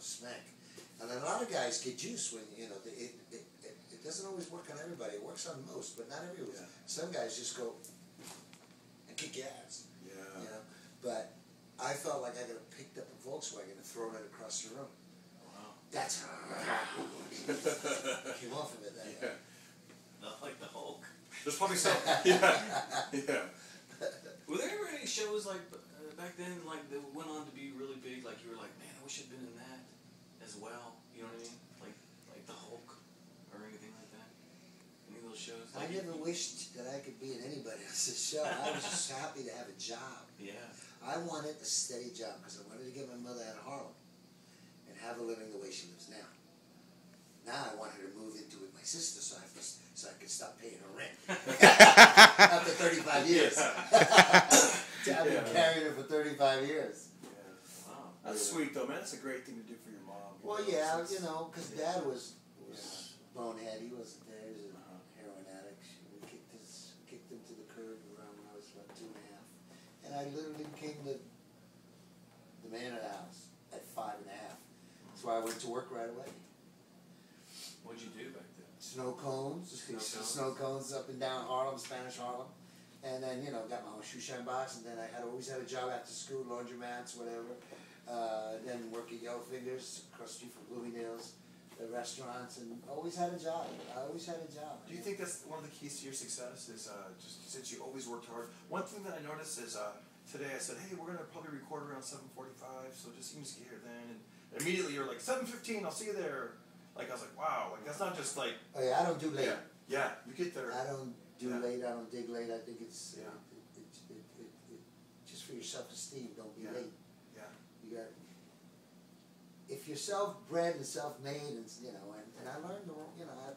smack. And a lot of guys get juice when, you know, it doesn't always work on everybody. It works on most, but not everyone. Yeah. Some guys just go and kick your ass. Yeah. You know? But I felt like I could have picked up a Volkswagen and thrown it across the room. Wow. That's how came off of it that way. Not like the Hulk. There's probably some. Yeah. Yeah. Were there ever any shows like back then, like that went on to be really big? Like you were like, man, I wish I'd been in that as well. You know what I mean? Like the Hulk or anything like that. Any of those shows? Like, I never wished that I could be in anybody else's show. I was just happy to have a job. Yeah. I wanted a steady job because I wanted to get my mother out of Harlem and have her living the way she lives now. Now I want her to move into with my sister so I could stop paying her rent. After 35 years. I've been carrying her for 35 years. Yeah. Wow. That's sweet though, man. That's a great thing to do for your mom. Well, yeah, you know, because Dad was bonehead. He wasn't there. He was a heroin addict. We kicked him to the curb around when I was about 2 and a half. And I literally became the man of the house at 5 and a half. That's why I went to work right away. What'd you do back then? Snow cones. Snow cones up and down Harlem, Spanish Harlem. And then, you know, got my own shoe shine box. And then I always had a job after school, laundromats, whatever. Then work at Yellow Fingers, across the street from Bloomingdale's, the restaurants, and always had a job. I always had a job. Do you think that's one of the keys to your success is just since you always worked hard? One thing that I noticed is today I said, hey, we're going to probably record around 7:45, so just you can just get here then. And immediately you're like, 7:15, I'll see you there. Like, I was like, wow, like that's not just like... Oh yeah, I don't do late. Yeah, you get there. I don't do late, I don't dig late. I think it's just for your self-esteem, don't be late. Yeah. You got... If you're self-bred and self-made, and you know, and I learned, you know, I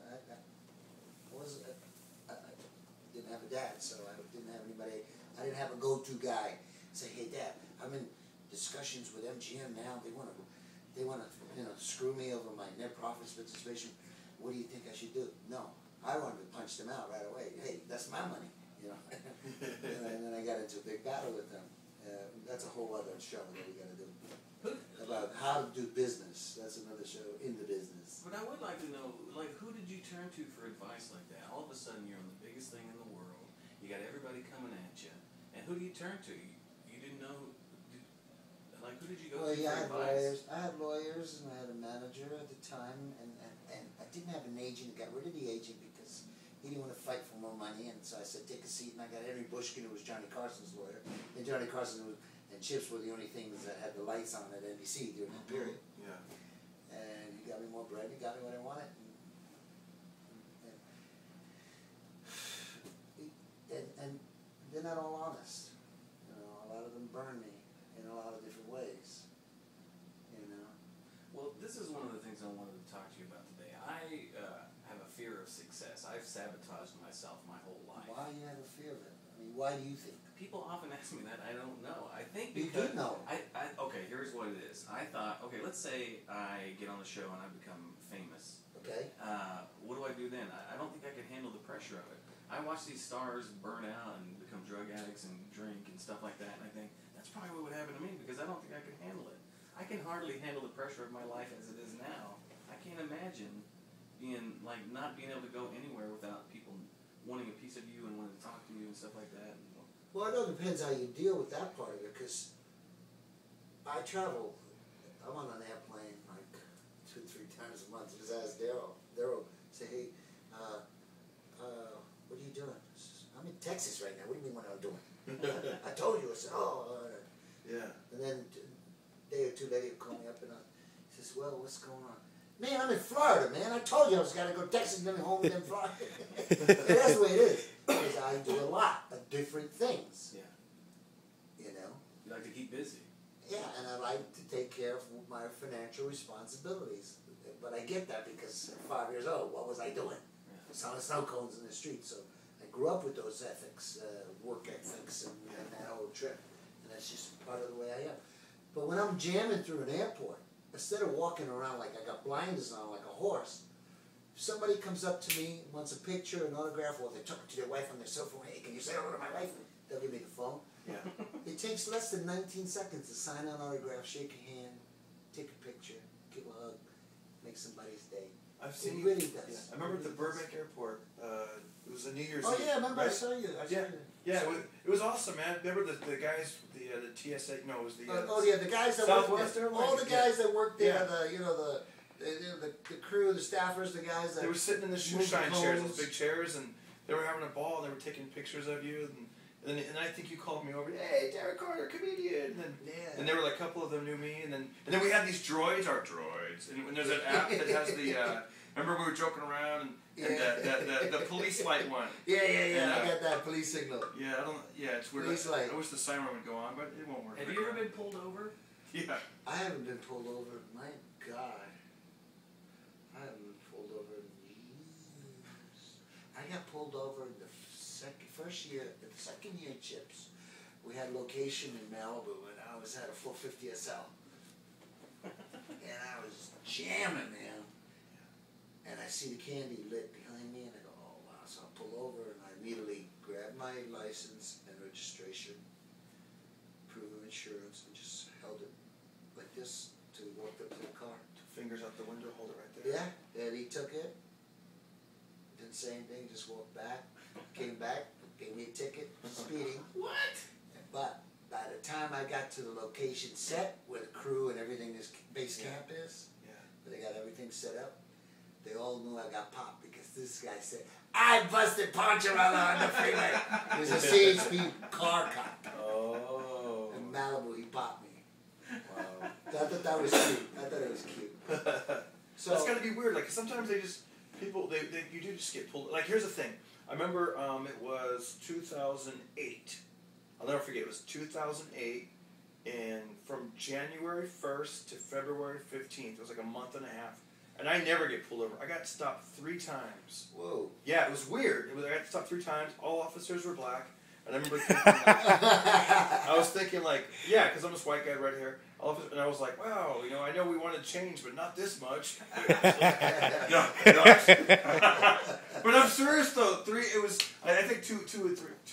didn't have a dad, so I didn't have anybody. I didn't have a go-to guy. Say, hey, Dad, I'm in discussions with MGM now. They want to, you know, screw me over my net profits participation. What do you think I should do? No, I wanted to punch them out right away. Hey, that's my money, you know. And then I got into a big battle with them. That's a whole other show that we got to do. About how to do business. That's another show, in the business. But I would like to know, like, who did you turn to for advice like that? All of a sudden, you're on the biggest thing in the world. You got everybody coming at you. And who do you turn to? You didn't know, like, who did you go to for advice? I had lawyers, and I had a manager at the time, and I didn't have an agent. I got rid of the agent because he didn't want to fight for more money, and so I said, take a seat, and I got Henry Bushkin, who was Johnny Carson's lawyer, and Johnny Carson and Chips were the only things that had the lights on at NBC during that period. Yeah. And he got me more bread, he got me what I wanted. And they're not all honest. You know, a lot of them burn me in a lot of different ways. You know. Well, this is one of the things I wanted to talk to you about today. I have a fear of success. I've sabotaged myself my whole life. Why do you have a fear of it? I mean, why do you think? People often ask me that. I don't know. I think because... You do know. Okay, here's what it is. I thought, okay, let's say I get on the show and I become famous. Okay. What do I do then? I don't think I can handle the pressure of it. I watch these stars burn out and become drug addicts and drink and stuff like that, and I think, that's probably what would happen to me because I don't think I could handle it. I can hardly handle the pressure of my life as it is now. I can't imagine being, like, not being able to go anywhere without people wanting a piece of you and wanting to talk to you and stuff like that. Well, it all depends how you deal with that part of it, because I travel. I'm on an airplane like 2-3 times a month. Just ask Daryl. Daryl, say, hey, what are you doing? I'm in Texas right now. What do you mean what I'm doing? I told you. I said, yeah. And then a day or two later, he'll call me up and he says, well, what's going on? Man, I'm in Florida, man. I told you I was going to go to Texas and then home and then Florida. And that's the way it is. Because I do a lot of different things. Yeah. You know? You like to keep busy. Yeah, and I like to take care of my financial responsibilities. But I get that because at 5 years old, what was I doing? Selling snow cones in the street. So I grew up with those ethics, work ethics, and that whole trip. And that's just part of the way I am. But when I'm jamming through an airport, instead of walking around like I got blinders on like a horse, if somebody comes up to me, wants a picture, an autograph, or they're talking to their wife on their cell phone, hey, can you say hello to my wife? They'll give me the phone. Yeah. It takes less than 19 seconds to sign an autograph, shake a hand, take a picture, give a somebody's day. I've seen It really does. Yeah. I remember at the Burbank Airport. It was a New Year's. Oh Eve, yeah, I remember. right? I saw you. Yeah, it was awesome, man. Remember the guys, the TSA? No, it was the. The guys that Southwest worked there. Airlines. All the guys that worked there. Yeah. The crew, the staffers, the guys that. They were sitting in the shoe moved shine the chairs, cones. those big chairs, and they were having a ball. And they were taking pictures of you, and I think you called me over. Hey, Derek Carter, comedian. And they were like, a couple of them knew me, and then we had these droids, our droids, and there's an app that has the. Remember we were joking around and the police light one. Yeah. And, I got that police signal. Yeah, it's weird. Police light. I wish the siren would go on, but it won't work. Have you ever been pulled over? Yeah. I haven't been pulled over. My God. I haven't been pulled over in years. I got pulled over in the second year in Chips. We had a location in Malibu, and I had a 450 SL. And I was jamming, man. And I see the candy lit behind me, and I go, oh wow. So I pull over, and I immediately grab my license and registration, proof of insurance, and just held it like this till we walked up to the car. Fingers out the window, hold it right there. Yeah, and he took it, didn't say anything, just walked back, came back, gave me a ticket for speeding. What? But by the time I got to the location set, where the crew and everything, this base camp is, where they got everything set up, they all knew I got popped because this guy said, I busted Poncherella on the freeway. He was a CHP car cop. Oh. In Malibu, he popped me. Wow. I thought that was cute. I thought it was cute. So that's got to be weird. Like sometimes you do just get pulled. Like here's the thing. I remember it was 2008. I'll never forget. It was 2008, and from January 1st to February 15th, it was like a month and a half. And I never get pulled over. I got stopped 3 times. Whoa. Yeah, it was weird. I got stopped 3 times. All officers were black. And I remember thinking, I was thinking like, yeah, because I'm this white guy right here. And I was like, wow, I know we want to change, but not this much. No. But I'm serious though. I think two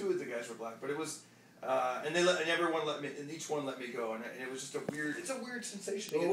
of the guys were black, but it was, and everyone let me, and each one let me go, and it was just it's a weird sensation.